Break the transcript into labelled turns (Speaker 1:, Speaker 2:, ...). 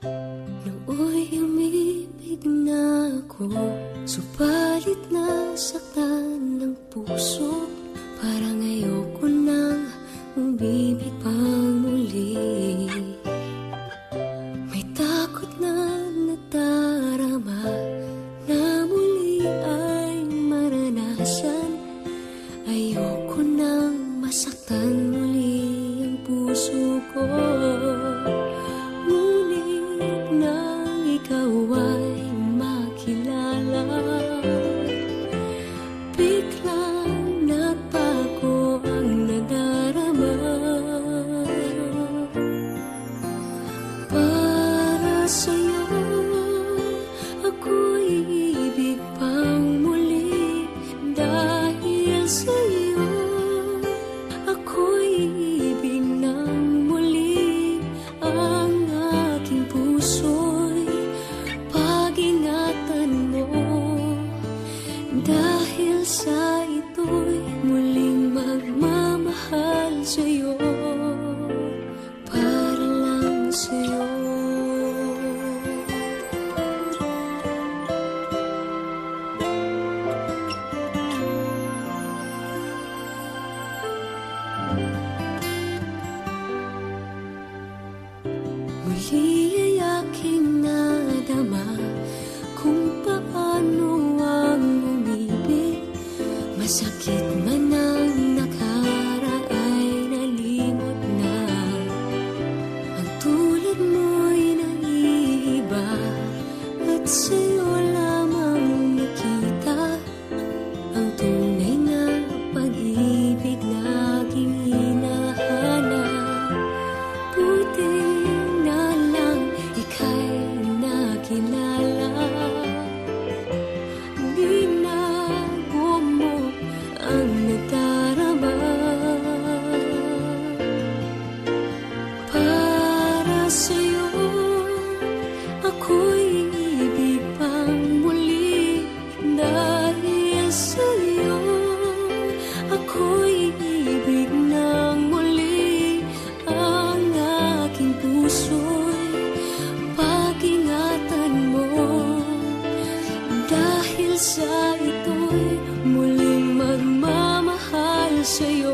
Speaker 1: Nooy umibig na ako, subalit nasaktan ng puso. Parang ayoko nang umibig pang muli. May takot na nadarama na muli ay maranasan. Ayoko nang masaktan muli ang puso ko. Ikaw ay makilala, biglang nagbago ang nadarama. Para sa'yo, ako'y ibig pang muli. Dahil sa'yo, ako'y ibig ng muli. Ang aking puso dahil sa ito'y muling magmamahal sa'yo, para lang sa'yo. Muli ay aking nadama kung paano ang umibig. Masakit man ang nakaraan nalimot na. Ang tulad mo'y naiiba at sa'yo lamang nakita ang tunay na pag-ibig na aking hinahanap. Buti na lang ika'y nakilala. Binago mo ang nadarama. Para sa'yo, ako'y ibig pang muli. Dahil sa'yo, ako'y ibig ng muli. Ang aking puso'y pag-ingatan mo. Dahil sa ito'y muling magmamahal sa'yo.